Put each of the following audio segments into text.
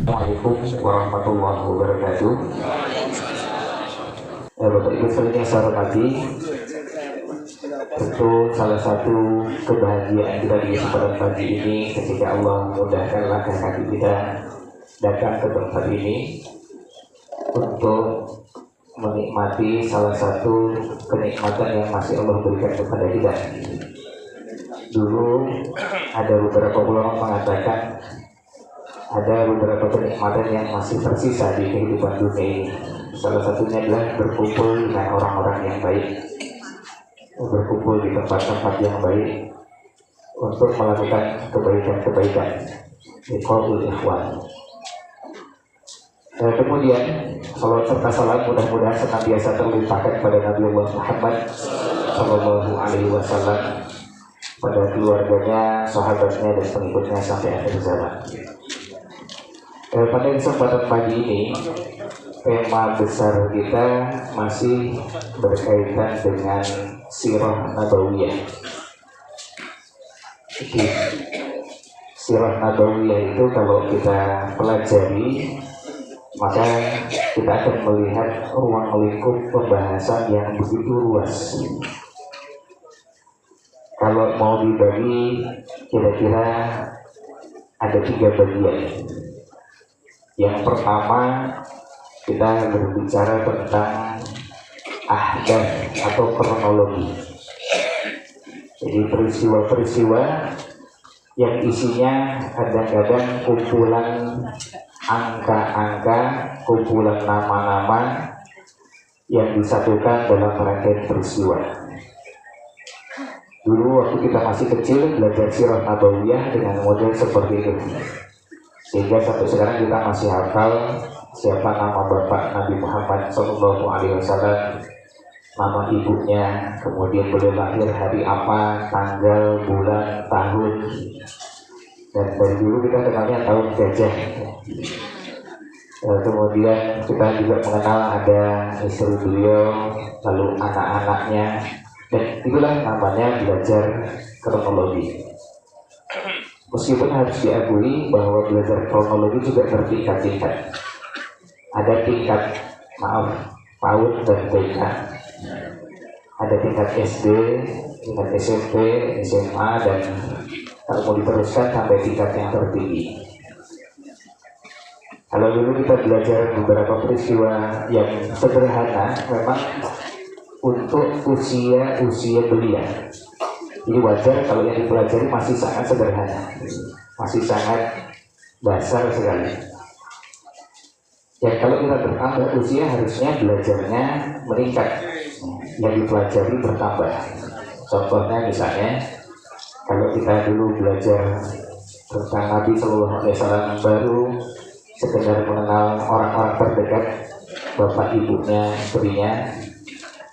Assalamualaikum warahmatullahi wabarakatuh. Bapak Ibu sekalian yang saya hormati, tentu salah satu kebahagiaan kita di kesempatan pagi ini ketika Allah memudahkan langkah kaki kita datang ke tempat ini untuk menikmati salah satu kenikmatan yang masih Allah berikan kepada kita. Dulu ada beberapa ulama mengatakan ada beberapa kenikmatan yang masih tersisa di kehidupan dunia ini. Salah satunya adalah berkumpul dengan orang-orang yang baik, berkumpul di tempat-tempat yang baik untuk melakukan kebaikan-kebaikan. Ikhwatul ikhwan. Kemudian salawat serta salam mudah-mudahan senantiasa terlimpahkan pada Nabi Allah Muhammad Sallallahu Alaihi Wasallam, pada keluarganya, sahabatnya, dan pengikutnya sampai akhir zaman. Pada kesempatan pagi ini, tema besar kita masih berkaitan dengan Sirah Nabawiyah. Sirah Nabawiyah itu kalau kita pelajari, maka kita akan melihat ruang lingkup pembahasan yang begitu luas. Kalau mau dibagi, kira-kira ada 3 bagian. Yang pertama, kita berbicara tentang ahdath atau kronologi. Jadi peristiwa-peristiwa yang isinya kadang-kadang kumpulan angka-angka, kumpulan nama-nama yang disatukan dalam rangkaian peristiwa. Dulu waktu kita masih kecil belajar Sirah Nabawiyah dengan model seperti itu, sehingga sampai sekarang kita masih hafal siapa nama bapak Nabi Muhammad Sallallahu Alaihi Wasallam, nama ibunya, kemudian beliau lahir hari apa, tanggal, bulan, tahun. Dan dari dulu kita kenalnya tahun gajah. Kemudian kita juga mengenal ada istri beliau, lalu anak-anaknya, dan itulah namanya belajar kronologi. Meskipun harus diakui bahwa belajar kronologi juga bertingkat-tingkat. Ada tingkat PAUD dan TK, ada tingkat SD, tingkat SMP, SMA, dan kalau mau diteruskan sampai tingkat yang tertinggi. Kalau dulu kita belajar beberapa peristiwa yang sederhana, memang untuk usia belia. Jadi wajar kalau yang dipelajari masih sangat sederhana, masih sangat dasar sekali. Dan kalau kita bertambah usia, harusnya belajarnya meningkat, yang dipelajari bertambah. Contohnya misalnya, kalau kita dulu belajar tentang Nabi Sallallahu Alaihi Wasallam, baru sekedar mengenal orang-orang terdekat, bapak ibunya, istrinya,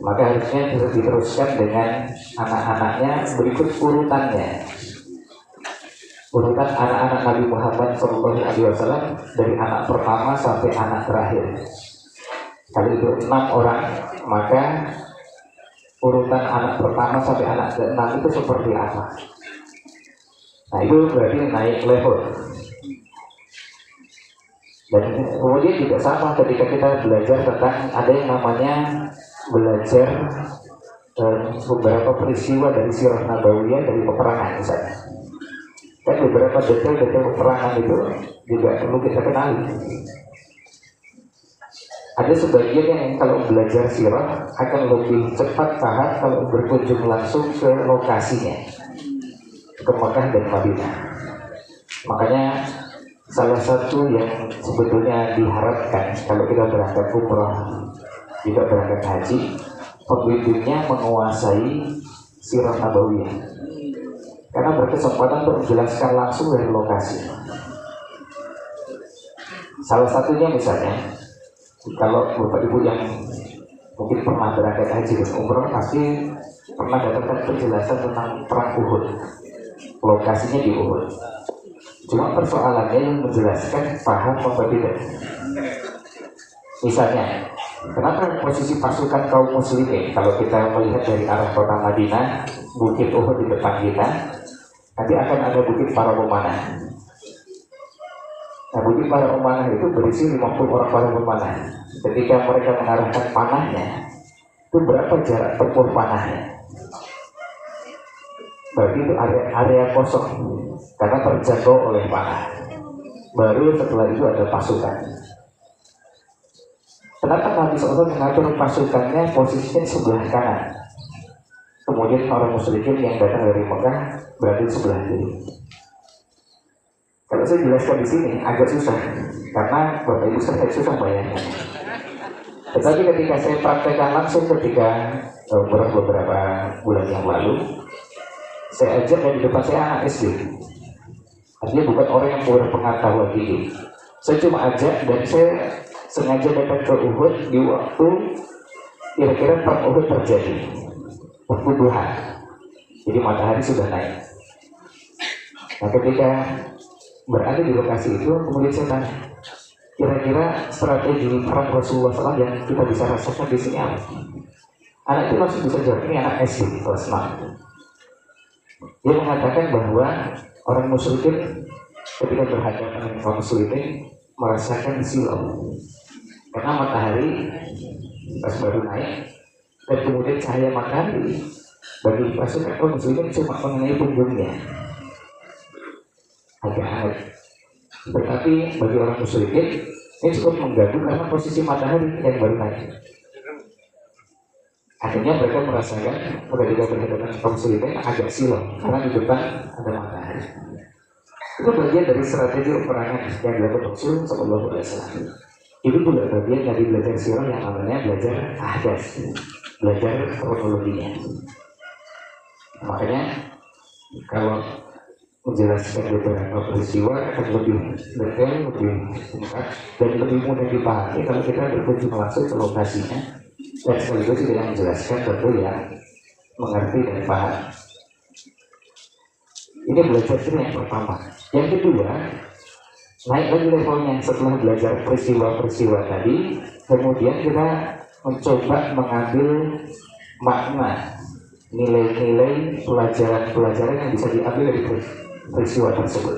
maka harusnya diteruskan dengan anak-anaknya berikut urutannya. Urutan anak-anak Nabi Muhammad Sallallahu Alaihi Wasallam dari anak pertama sampai anak terakhir. Kalau itu 6 orang, maka urutan anak pertama sampai anak ke-6 itu seperti apa? Nah, itu berarti naik level. Dan kemudian juga sama ketika kita belajar tentang ada yang namanya belajar beberapa peristiwa dari Sirah Nabawiyah, dari peperangan misalnya. Dan beberapa detail-detail peperangan itu juga perlu kita kenali. Ada sebagian yang kalau belajar sirah akan lebih cepat paham kalau berkunjung langsung ke lokasinya, ke Mekah dan Madinah. Makanya salah satu yang sebetulnya diharapkan kalau kita berangkat umrah, juga berangkat haji, pembimbingnya menguasai Sirah Nabawiyah, karena berkesempatan untuk menjelaskan langsung dari lokasi. Salah satunya misalnya, kalau Bapak Ibu yang mungkin pernah berangkat haji dan umrah pasti pernah dapatkan penjelasan tentang perang Uhud. Lokasinya di Uhud. Cuma persoalannya yang menjelaskan paham apa tidak. Misalnya, kenapa posisi pasukan kaum muslimin kalau kita melihat dari arah kota Madinah, bukit Uhud di depan kita, nanti akan ada bukit para pemanah. Nah, bukit para pemanah itu berisi 50 orang para pemanah. Ketika mereka mengarahkan panahnya, itu berapa jarak tempuh panahnya? Berarti itu area kosong karena terjangkau oleh panah. Baru setelah itu ada pasukan. Kenapa Nabi SAW mengatur pasukannya posisinya sebelah kanan? Kemudian orang musyrikin yang datang dari Mekah berada di sebelah kiri. Kalau saya jelaskan di sini agak susah, karena Bapak Ibu saya susah bayangkan. Tetapi ketika saya praktekkan langsung ketika beberapa bulan yang lalu, saya ajak yang di depan saya anak SD. Artinya bukan orang yang berpengetahuan tinggi. Saya cuma ajak dan saya sengaja datang ke Uhud di waktu kira-kira perang Uhud terjadi, waktu duha. Jadi matahari sudah naik. Nah, ketika berada di lokasi itu, kemudian saya tanya, kira-kira strategi perang Rasulullah SAW yang kita bisa rasakan di sini apa? Anak itu langsung bisa jawab, ini anak SD kelas 6. Dia mengatakan bahwa orang musyrikin ketika berhadapan dengan kaum muslimin merasakan silau karena matahari pas baru naik dan kemudian cahaya matahari bagi pasukan kaum muslimin cuma mengenai punggungnya, agak hangat. Tetapi bagi orang musyrikin ini cukup mengganggu karena posisi matahari yang baru naik. Akhirnya mereka merasakan ketika berhadapan kaum muslimin agak silau karena di depan ada matahari. Itu bagian dari strategi peperangan yang dilakukan Rasul Sallallahu Alaihi Wasallam. Itu juga bagian dari belajar sirah yang namanya belajar ahdas, belajar kronologinya. Makanya kalau menjelaskan beberapa peristiwa akan lebih detail, lebih singkat dan lebih mudah dipahami kalau kita berkunjung langsung ke lokasinya dan sekaligus tidak menjelaskan tentu yang mengerti dan paham. Ini belajar sirah yang pertama. Yang kedua, naik lagi levelnya setelah belajar peristiwa-peristiwa tadi, kemudian kita mencoba mengambil makna, nilai-nilai pelajaran-pelajaran yang bisa diambil dari peristiwa tersebut.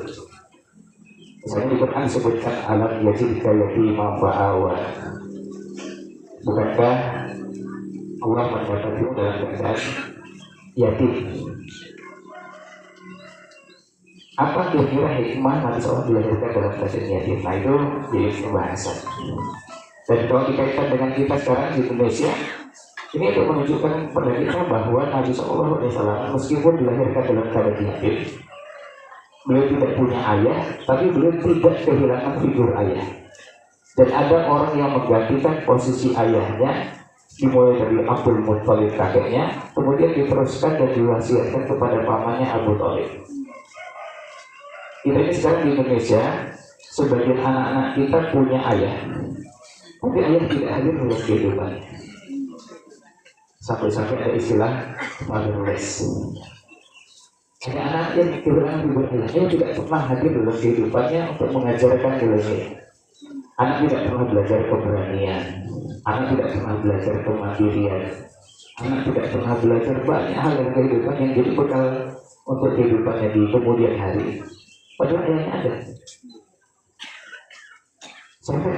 Misalnya di Quran disebutkan alam yajidka yatima fa'awa. Bukankah Allah mendapatkan dalam keadaan yatim? Apa kira-kira hikmah Nabi SAW dilahirkan dalam keadaan yatim? Nah, itu jadi pembahasan. Dan kalau dikaitkan dengan kita sekarang di Indonesia, ini untuk menunjukkan pada kita bahwa Nabi SAW meskipun dilahirkan dalam keadaan yatim, beliau tidak punya ayah, tapi beliau tidak kehilangan figur ayah. Dan ada orang yang menggantikan posisi ayahnya, dimulai dari Abdul Muttalib kakeknya, kemudian diteruskan dan diwasiatkan kepada pamannya Abu Thalib. Kita ini sekarang di Indonesia, sebagian anak-anak kita punya ayah, tapi ayah tidak hadir dalam kehidupannya. Sampai-sampai ada istilah fatherless. Ada anak yang kehilangan figur ayahnya tidak pernah hadir dalam kehidupannya untuk mengajarkan nilai-nilai. Anak tidak pernah belajar keberanian, anak tidak pernah belajar kemandirian, anak tidak pernah belajar banyak hal dalam kehidupan yang jadi bekal untuk kehidupannya di kemudian hari. Padahal ayahnya ada. Sampai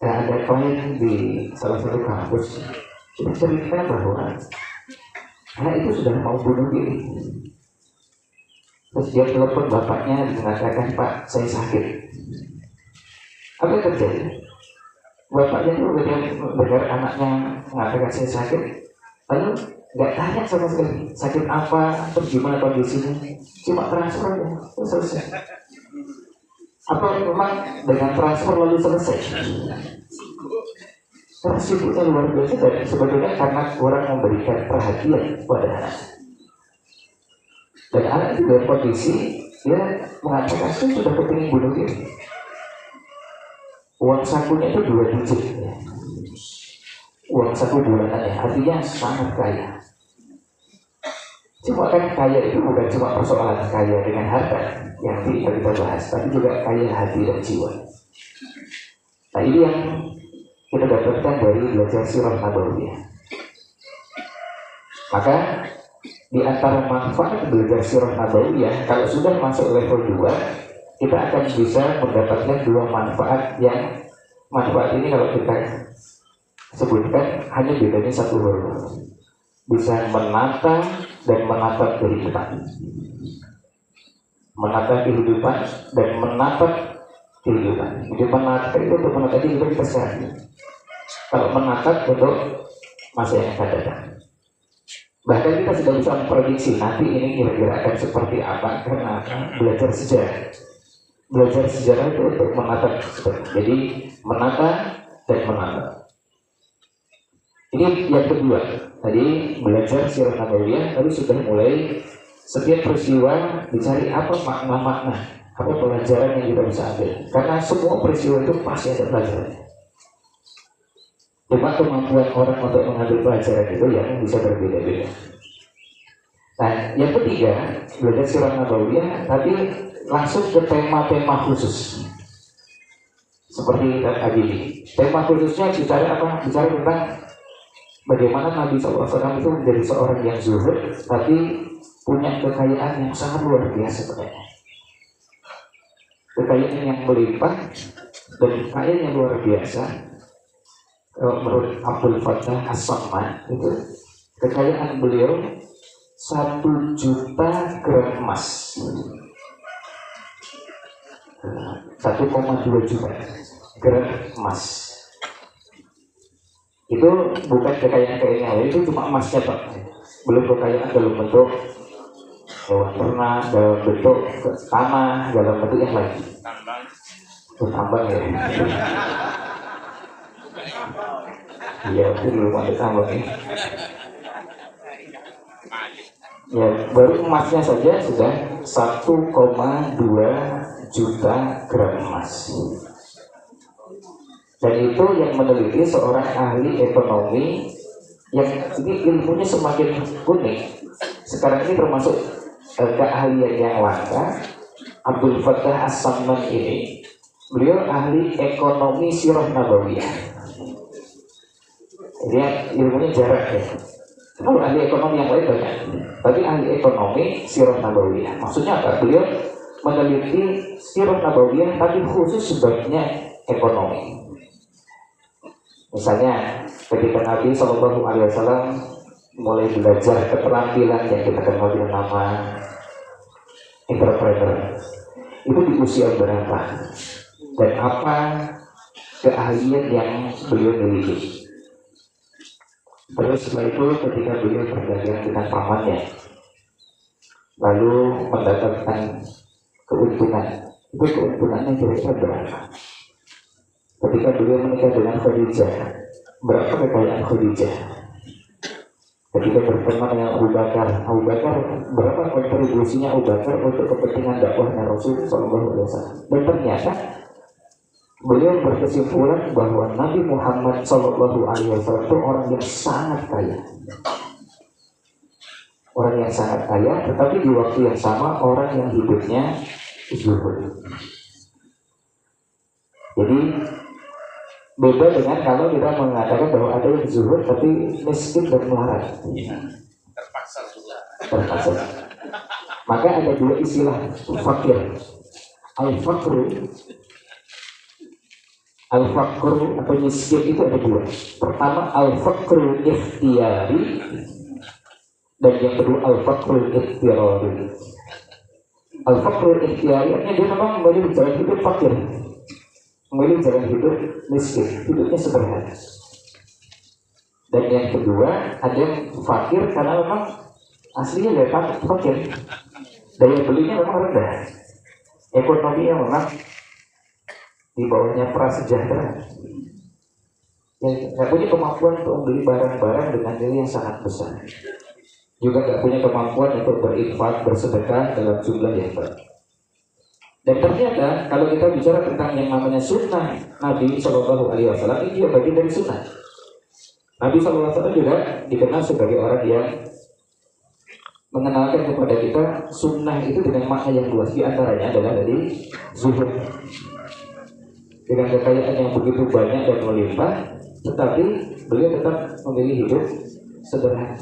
ada klien di salah satu kampus itu cerita bahwa anak itu sudah mau bunuh diri. Terus dia telepon bapaknya mengatakan, "Pak, saya sakit." Apa yang terjadi? Bapaknya itu dengar anaknya mengatakan saya sakit, lalu nggak tanya sama sekali sakit apa, terus gimana kondisinya, cuma transfer ya, terus selesai. Apa memang dengan transfer lalu selesai? Karena sibuknya luar biasa dan sebetulnya karena kurang memberikan perhatian kepada anak. Dan anak itu dalam kondisi dia mengatakan saya sudah kepingin bunuh diri. Uang sakunya itu 2 digit ya. Uang saku bulanannya, artinya sangat kaya. Cuma kan kaya itu bukan cuma persoalan kaya dengan harta yang kita bahas, tapi juga kaya hati dan jiwa. Nah, ini yang kita dapatkan dari belajar sirah nabawiyah. Maka di antara manfaat belajar sirah nabawiyah, kalau sudah masuk level 2, kita akan bisa mendapatkan dua manfaat yang manfaat ini kalau kita sebutkan hanya bedanya satu huruf, bisa menata dan menatap kehidupan, menata kehidupan dan menatap kehidupan. Jadi menatap itu untuk menatap kehidupan kita sekarang, kalau menatap untuk masa yang akan datang. Bahkan kita sudah bisa memprediksi nanti ini kira-kira akan seperti apa karena belajar sejarah. Belajar sejarah itu untuk menatap, jadi menata dan menatap. Ini yang kedua. Tadi belajar sirah nabawiyah, tadi sudah mulai setiap peristiwa dicari apa makna-makna, apa pelajaran yang kita bisa ambil. Karena semua peristiwa itu pasti ada pelajarannya. Cuma kemampuan orang untuk mengambil pelajaran itu yang bisa berbeda-beda. Nah, yang ketiga, belajar sirah nabawiyah, tapi langsung ke tema-tema khusus. Seperti tadi ini. Tema khususnya bicara apa? Bicara tentang bagaimana Nabi SAW itu menjadi seorang yang zuhud, tapi punya kekayaan yang sangat luar biasa sebenarnya. Kekayaan yang melimpah dan kekayaan yang luar biasa. Menurut Abdul Fattah As-Samman itu kekayaan beliau 1 juta gram emas, 1,2 juta gram emas. Itu bukan kekayaan itu cuma emasnya Pak, belum kekayaan dalam bentuk hewan ternak, dalam bentuk tanah, dalam bentuk yang lain. Tambang ya. Iya, itu belum ada tambang ya. Ya, baru emasnya saja sudah 1,2 juta gram emas. Dan itu yang meneliti seorang ahli ekonomi yang ini ilmunya semakin unik. Sekarang ini termasuk keahlian yang langka. Abdul Fattah As-Samman ini, beliau ahli ekonomi sirah nabawiyah. Dia ilmunya jarak ya. Kalau ahli ekonomi yang lain banyak, tapi ahli ekonomi sirah nabawiyah. Maksudnya apa? Beliau meneliti sirah nabawiyah tapi khusus sebabnya ekonomi. Misalnya ketika Nabi SAW mulai belajar keterampilan yang kita kenal dengan nama entrepreneur, itu di usia berapa dan apa keahlian yang beliau miliki. Terus setelah itu ketika beliau berdagang dengan pamannya, lalu mendapatkan keuntungan, itu keuntungannya kira-kira berapa? Ketika beliau menikah dengan Khadijah, berapa kekayaan Khadijah? Ketika berteman dengan Abu Bakar, berapa kontribusinya Abu Bakar untuk kepentingan dakwahnya Rasul SAW? Dan ternyata beliau berkesimpulan bahwa Nabi Muhammad SAW itu orang yang sangat kaya. Orang yang sangat kaya, tetapi di waktu yang sama orang yang hidupnya zuhud. Jadi beda dengan kalau kita mengatakan bahwa ada yang zuhud tapi miskin dan melarat. Terpaksa. Maka ada dua istilah fakir. Al-faqru atau miskin itu ada dua. Pertama al-faqru ikhtiyari dan yang kedua al-faqru ikhtirari. Al-faqru ikhtiyari artinya dia memang memilih jalan hidup fakir, memilih jalan hidup miskin, hidupnya sederhana. Dan yang kedua ada yang fakir karena memang aslinya dia fakir, daya belinya memang rendah, ekonominya memang di bawahnya prasejahtera, yang nggak punya kemampuan untuk membeli barang-barang dengan nilai yang sangat besar, juga nggak punya kemampuan untuk berinfak, bersedekah dalam jumlah yang banyak. Dan ternyata kalau kita bicara tentang yang namanya sunnah Nabi SAW, ini juga bagian dari sunnah. Nabi SAW juga dikenal sebagai orang yang mengenalkan kepada kita sunnah itu dengan makna yang luas. Di antaranya adalah dari zuhud. Dengan kekayaan yang begitu banyak dan melimpah, tetapi beliau tetap memilih hidup sederhana.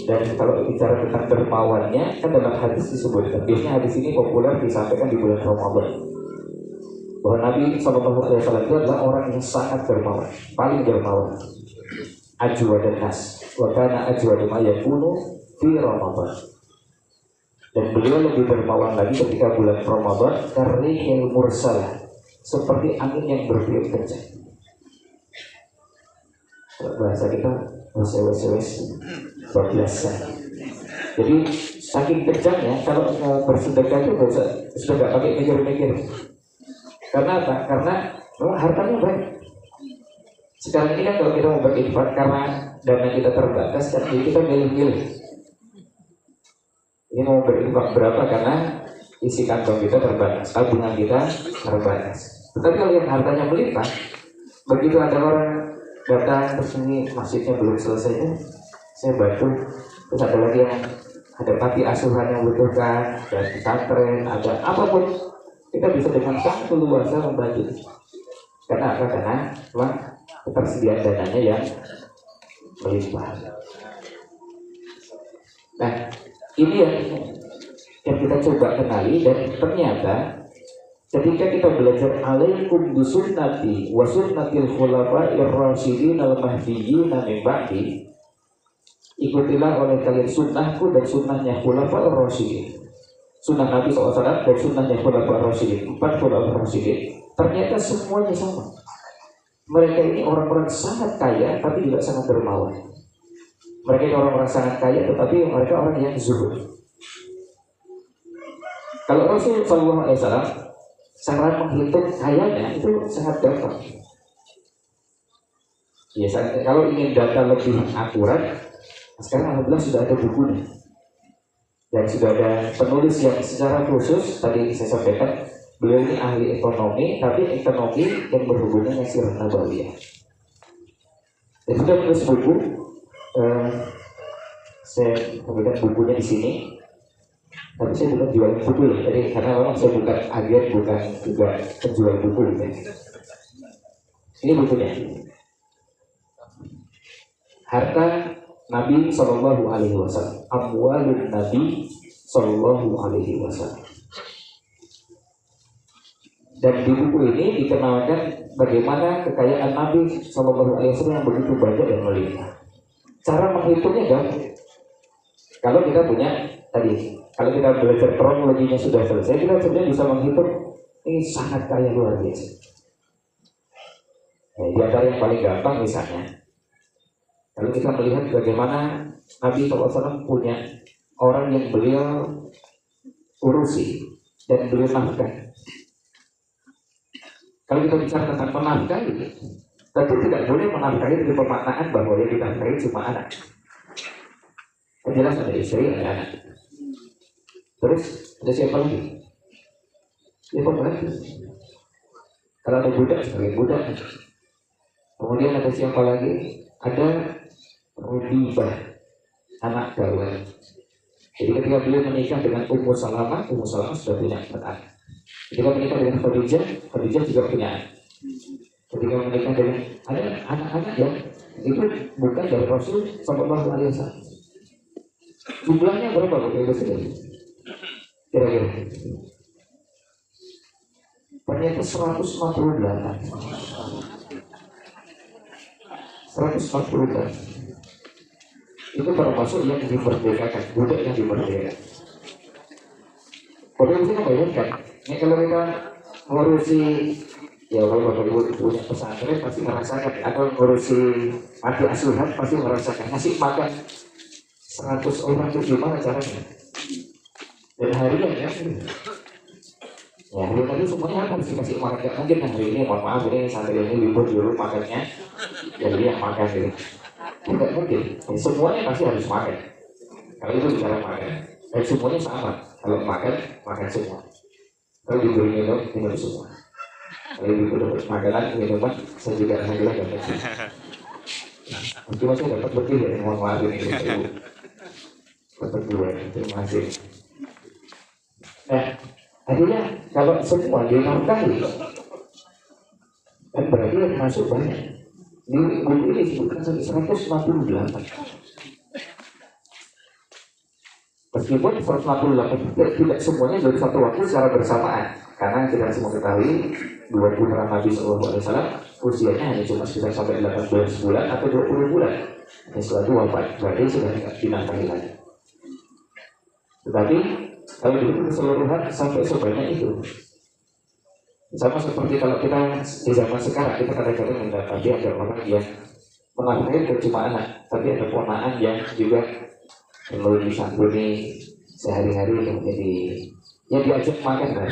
Dan kalau bicara tentang dermawannya, kan dalam hadis disebutkan, biasanya hadis ini populer disampaikan di bulan Ramadan, bahwa Nabi SAW itu adalah orang yang sangat dermawan, paling dermawan, ajwa dan nas, wa kana ajwa ma yakunu fi Ramadan. Dan beliau lebih dermawan lagi ketika bulan Ramadan, karihil mursalah, seperti angin yang bertiup kencang. Bahasa kita wes-wes berbiasa. Jadi saking kencangnya, kalau bersedekah itu sudah nggak pakai mikir-mikir. Karena apa? Karena hartanya banyak. Sekarang ini kan kalau kita mau berinfak, karena dana kita terbatas, kan jadi kita milih-milih. Ini mau berinfak berapa karena isi kantong kita terbatas, tabungan kita terbatas. Tetapi kalau yang hartanya melimpah, begitu ada orang datang terus ini masjidnya belum selesai, saya bantu. Terus ada lagi yang ada panti asuhan yang butuhkan, ada pesantren, ada apapun, kita bisa dengan sangat leluasa membantu. Karena apa? Karena memang ketersediaan dananya yang melimpah. Nah, ini yang kita coba kenali, dan ternyata ketika kita belajar alaikum bisunnati wa sunnatil khulafa'ir rasyidin al-mahdiyyin min ba'di, ikutilah oleh kalian sunnahku dan sunnahnya khulafa'ir rasyidin, sunnah Nabi SAW dan sunnahnya khulafa'ir rasyidin, 4 khulafa'ir rasyidin. Ternyata semuanya sama. Mereka ini orang-orang sangat kaya tapi juga sangat dermawan. Mereka ini orang-orang sangat kaya tetapi mereka orang yang zuhud. Kalau Rasul SAW cara menghitung kayanya itu sangat gampang. Ya, kalau ingin data lebih akurat, sekarang alhamdulillah sudah ada bukunya dan sudah ada penulis yang secara khusus. Tadi saya sampaikan, beliau ini ahli ekonomi, tapi ekonomi yang berhubungan dengan sirah nabawiyah. Dan sudah menulis buku. Saya memberikan bukunya di sini. Tapi saya bukan jual buku ya, jadi karena memang saya bukan agen, bukan juga penjual buku ya. Ini bukunya. Harta Nabi Sallallahu Alaihi Wasallam, amwalun Nabi Sallallahu Alaihi Wasallam. Dan di buku ini dikenalkan bagaimana kekayaan Nabi Sallallahu Alaihi Wasallam yang begitu banyak dan melimpah. Cara menghitungnya gampang. Kalau kita punya tadi, kalau kita belajar kronologinya sudah selesai, kita sebenarnya bisa menghitung ini sangat kaya luar biasa. Nah, di antara yang paling gampang misalnya, kalau kita melihat bagaimana Nabi SAW punya orang yang beliau urusi dan beliau nafkahi. Kalau kita bicara tentang menafkahi, tentu tidak boleh menafkahi dengan pemaknaan bahwa yang dinafkahi cuma anak. Jelas ada istri, ada anak. Terus ada siapa lagi? Siapa lagi? Kalau ada budak sebagai budak. Kemudian ada siapa lagi? Ada Rubibah, anak gawan. Jadi ketika beliau menikah dengan Ummu Salamah sudah punya anak. Ketika menikah dengan Khadijah juga punya anak. Ketika menikah dengan ada anak-anak yang itu bukan dari Rasul Sallallahu Alaihi Wasallam. Jumlahnya berapa Bapak Ibu sekalian? Kira-kira ternyata 148. Itu termasuk yang dimerdekakan, budak yang dimerdekakan. Bapak Ibu bayangkan, ini kalau kita ngurusi, ya kalau Bapak Ibu punya pesantren pasti merasakan, atau ngurusi panti asuhan pasti merasakan, ngasih makan 100 orang itu gimana caranya? Dan harian ya. Ya hari tadi semuanya harus dikasih makan. Gak mungkin hari ini, mohon maaf ini santri ini libur dulu makannya, jadi yang makan gitu. Tidak mungkin. Ya, semuanya pasti harus makan. Kalau itu bicara makan, dan semuanya sama. Kalau makan semua. Kalau diberi minum semua. Kalau diberi dapat makanan, minuman, saya juga alhamdulillah dapat. Cuma saya dapat lebih ya, mohon maaf ini. Dapat 2, terima kasih. Nah, akhirnya kalau semua dinafkahi, kan berarti yang masuk banyak. Di buku ini disebutkan sampai 148. meskipun 168 tidak semuanya dari satu waktu secara bersamaan, karena kita semua ketahui 2 putra Nabi SAW usianya hanya cuma sekitar sampai 18 bulan atau 20 bulan. Setelah itu wafat, berarti sudah tidak dinafkahi lagi. Tetapi kalau dulu keseluruhan sampai sebanyak itu. Sama seperti kalau kita di zaman sekarang, kita kadang-kadang mendapati ada orang yang mengakhiri cuma anak, tapi ada ponakan yang juga perlu disantuni sehari-hari untuk menjadi ya diajak makan kan.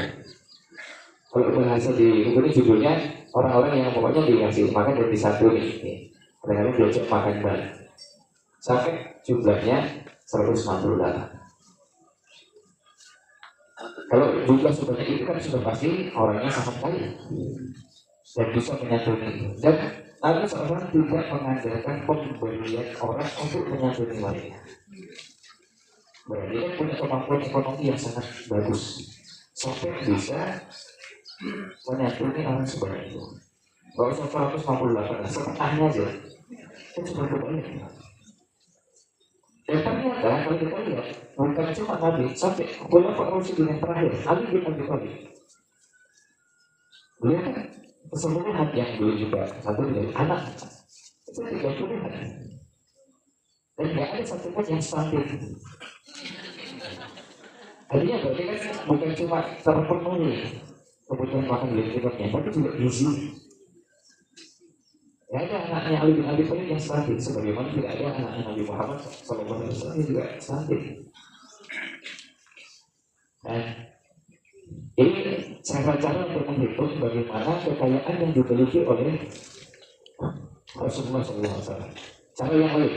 Kalau bahasa di buku ini judulnya orang-orang yang pokoknya dikasih makan dan disantuni, kadang-kadang diajak makan bareng. Sampai jumlahnya 168. Kalau jumlah sebanyak itu kan sudah pasti orangnya sangat kaya dan bisa menyantuni. Dan ada seorang tidak mengandalkan pemberian orang untuk menyantuni lainnya. Berarti dia punya kemampuan ekonomi yang sangat bagus sampai bisa menyantuni orang sebanyak itu. Gak usah 168, setengahnya aja itu sudah banyak. Dan ternyata kalau kita lihat bukan cuma Nabi, sampai Khulafaur Rasyidin yang terakhir, Ali bin Abi Thalib, beliau kan keseluruhan yang beliau juga satu dari anak itu 30-an, dan nggak ada satupun yang stunting. Artinya berarti kan bukan cuma terpenuhi kebutuhan makan berlebihnya, tapi juga gizi. Ya ada anaknya Ali bin Abi Thalib yang stunting, sebagaimana tidak ada anaknya Nabi Muhammad SAW yang juga stunting. Nah, ini cara-cara untuk menghitung bagaimana kekayaan yang dimiliki oleh Rasulullah SAW. Cara yang lain,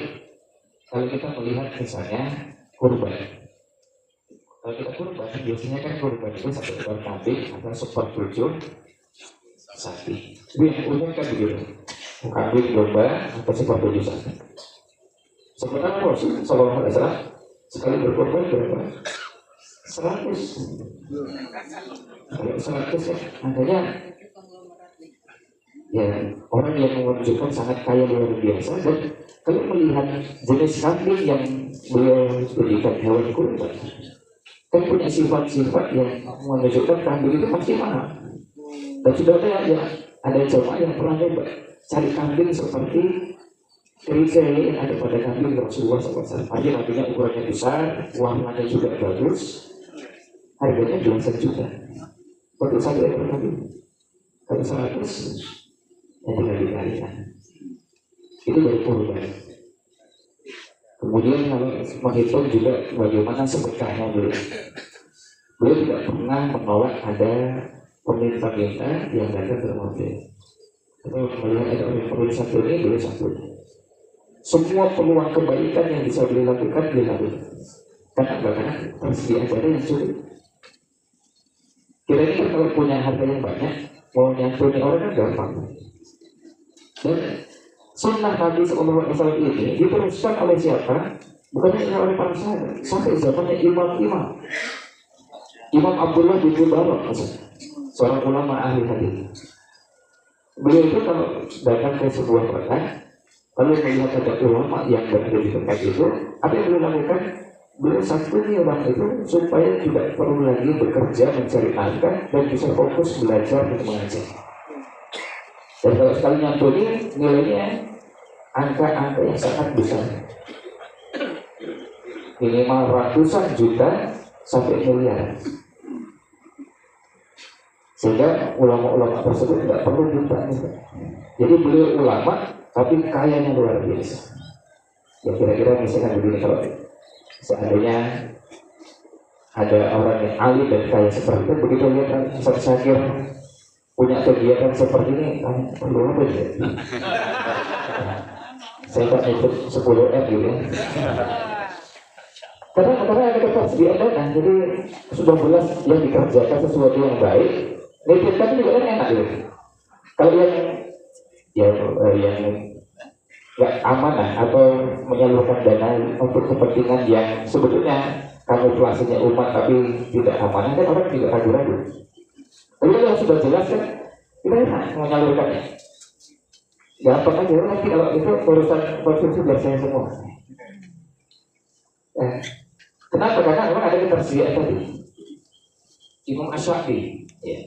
kalau kita melihat misalnya kurban. Kalau kita kurban, biasanya kan kurban itu satu ekor kambing atau sepertujuh sapi. Ini umum kan begitu. Kambing, domba, atau seperti itu. Sebenarnya Rasul Sallallahu Alaihi Wasallam sekali berkorban berapa? 100. Kalau 100 ya, makanya ya orang yang menunjukkan sangat kaya luar biasa. Dan kalau melihat jenis kambing yang beliau berikan hewan kurban, kan punya sifat-sifat yang menunjukkan kambing itu pasti mahal. Dan sudah ada jemaah yang pernah coba cari kambing seperti kriteria yang ada pada kambing Rasulullah SAW. Artinya kambingnya ukurannya besar, warnanya juga bagus, harganya belasan juta. Untuk satu ekor kambing, kalau 100, ya tinggal dikalikan. Itu dari kurban. Kemudian kalau menghitung juga bagaimana sedekahnya dulu. Beliau tidak pernah menolak ada peminta-minta yang datang ke rumah beliau. Kalau melihat ada orang yang perlu satu ini, boleh satu. Semua peluang kebaikan yang bisa beliau lakukan, beliau lakukan. Karena tersedia ada yang cukup. Kira-kira kalau punya harta yang banyak, mau nyantuni orang kan gampang. Dan sunnah Nabi SAW ini diteruskan oleh siapa? Bukan hanya oleh para sahabat, sampai zamannya imam-imam. Imam Abdullah bin Mubarak, seorang ulama ahli hadis. Beliau itu kalau datang ke sebuah kota, lalu melihat ada ulama yang berada di tempat itu, apa yang beliau lakukan? Beliau santuni orang itu supaya tidak perlu lagi bekerja mencari nafkah dan bisa fokus belajar untuk mengajar. Dan kalau sekali nyantuni, nilainya angka-angka yang sangat besar, minimal ratusan juta sampai miliar. Sehingga ulama-ulama tersebut tidak perlu minta. Jadi beliau ulama tapi kayanya luar biasa. Ya kira-kira misalkan begini, kalau seandainya ada orang yang alim dan kaya seperti itu, begitu lihat Ustaz Syakir punya kegiatan seperti ini, perlu apa ya? Saya tak ikut 10 M gitu ya. Karena ada ketersediaan dana, jadi sudah jelas yang dikerjakan sesuatu yang baik. Nitipkan juga kan enak gitu. Kalau yang nggak amanah atau menyalurkan dana untuk kepentingan yang sebetulnya kamuflasenya umat tapi tidak amanah, kan orang juga ragu-ragu. Tapi kalau sudah jelas kan kita enak menyalurkannya. Gampang aja, nanti kalau itu urusan konsumsi biar saya semua. Kenapa? Karena memang ada ketersediaan tadi. Imam Ash-Sha'bi, ya.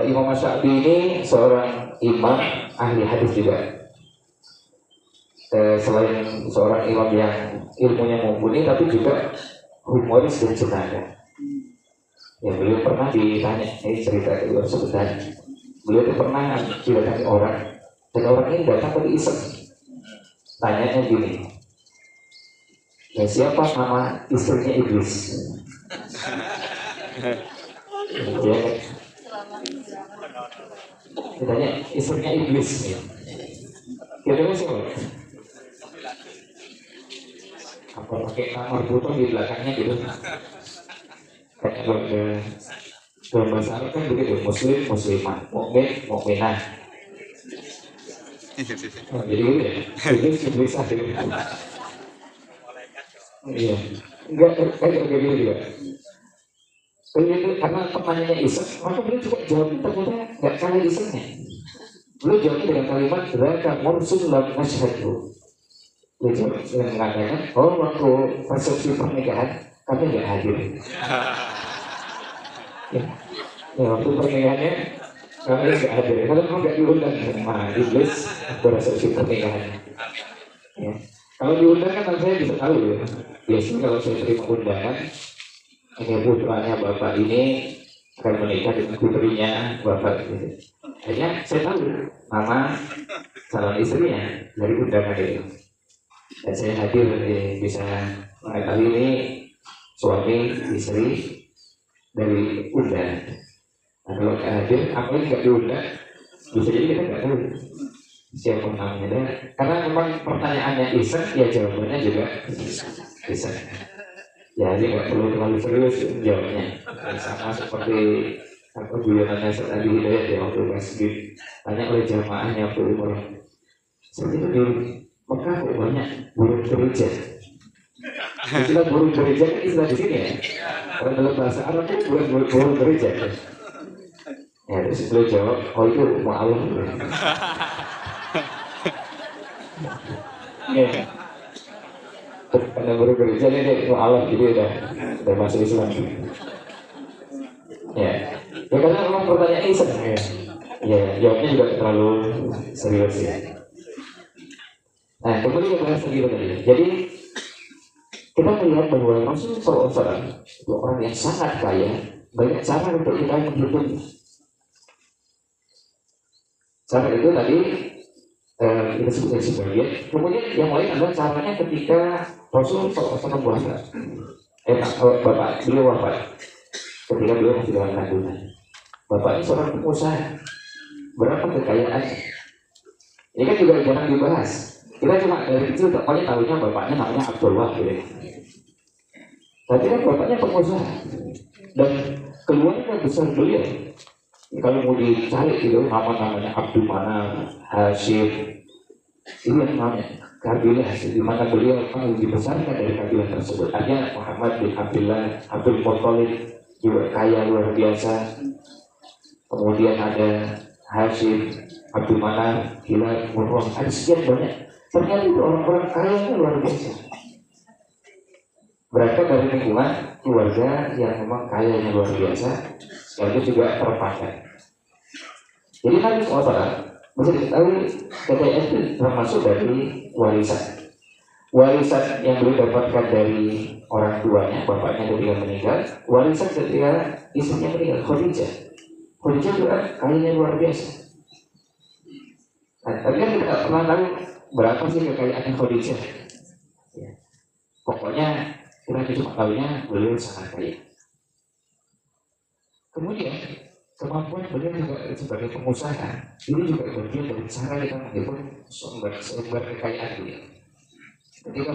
Imam Ash-Sha'bi ini seorang imam ahli hadis juga. Selain seorang imam yang ilmunya mumpuni, tapi juga humoris dan cenada. Ya, beliau pernah ditanya, ini cerita beliau sebentar. Beliau itu pernah didatangi orang, dan orang ini datang pada iseng. Tanyanya gini, ya, siapa nama istrinya Iblis? Ya, ditanya istrinya Iblis. Kira-kira siapa? Apa pakai kamar butuh di belakangnya gitu? Kayak dalam bahasa Arab kan begitu, muslim, muslimah, mukmin, mukminah. Oh, jadi gitu ya, iblis ada. Iya, enggak gitu juga. Beliau karena pertanyaannya iseng, maka beliau juga jawab ternyata nggak kalah isengnya. Beliau jawabnya dengan kalimat "Dzaka mursul lam nashhadu". Beliau jawab dengan mengatakan, oh waktu resepsi pernikahan kami nggak hadir. Ya, waktu pernikahannya kami nggak hadir. Kalau kamu nggak diundang sama iblis waktu resepsi pernikahan. Ya. Kalau diundang kan saya bisa tahu ya. Biasanya kalau saya terima undangan, ini putranya bapak ini akan menikah dengan putrinya bapak gitu. Akhirnya saya tahu nama calon istrinya dari undangan itu. Dan saya hadir bisa mengetahui ini suami istri dari undangan. Nah, kalau nggak hadir, apalagi nggak diundang, bisa jadi kita nggak tahu siapa namanya. Karena memang pertanyaannya iseng, ya jawabannya juga iseng. Ya, jadi nggak perlu terlalu serius jawabnya. Sama seperti apa guyonannya tadi Hidayat ya waktu masjid tanya oleh jamaahnya waktu umur. Seperti itu di Mekah kok banyak burung gereja. Istilah burung gereja kan istilah di sini ya. Karena dalam bahasa Arab itu bukan burung gereja. Ya, terus beliau jawab, oh itu mu'alaf. Ya. Karena baru gereja ini mu'alaf jadi udah masuk Islam. Ya, ya karena memang pertanyaan iseng. Ya, jawabnya juga terlalu serius ya. Nah, kemudian kita bahas lagi tadi. Jadi kita melihat bahwa Rasulullah SAW itu orang yang sangat kaya, banyak cara untuk kita menghitungnya. Cara itu tadi kita sebutkan sebagian. Kemudian yang lain adalah caranya ketika Rasul SAW wafat. Bapak beliau wafat ketika beliau masih dalam kandungan. Bapak ini seorang pengusaha. Berapa kekayaannya? Ini kan juga jarang dibahas. Kita cuma dari kecil pokoknya tahunya bapaknya namanya Abdullah gitu. Tapi kan bapaknya pengusaha dan keluarga besar beliau. Kalau mau dicari gitu nama-namanya Abdul Manaf, Hashim, ini yang namanya kabilah di mana beliau akan dibesarkan dari kabilah tersebut. Ada Muhammad bin Abdullah, Abdul Muttalib juga kaya luar biasa. Kemudian ada Hashim, Abdul Manaf, Hilal, Murrah, ada sekian banyak. Ternyata itu orang-orang kaya luar biasa. Berangkat dari lingkungan keluarga yang memang kayanya luar biasa, sekaligus juga terpakai. Jadi Nabi SAW bisa diketahui kekayaan itu termasuk dari warisan. Warisan yang beliau dapatkan dari orang tuanya, bapaknya ketika meninggal, warisan ketika istrinya meninggal, Khadijah. Khadijah juga kayanya luar biasa. Nah, tapi kan kita pernah tahu berapa sih kekayaan Khadijah. Ya. Pokoknya kita cuma tahunya beliau sangat kaya. Kemudian kemampuan beliau juga sebagai pengusaha ini juga bagian dari cara kita menghitung sumber kekayaan beliau. Ketika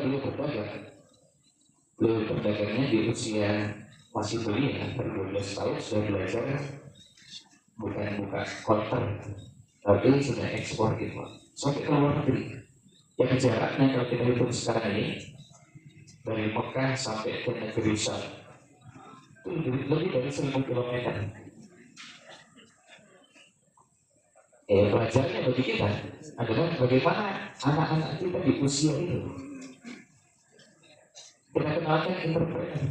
beliau berdagangnya di usia masih belia, 12 tahun sudah belajar bukan buka konter, tapi sudah ekspor gitu sampai ke luar negeri. Yang jaraknya kalau kita hitung sekarang ini dari Mekah sampai ke negeri Syam itu lebih dari 1000 kilometer. Pelajarannya bagi kita adalah bagaimana anak-anak kita di usia itu kita kenalkan entrepreneur.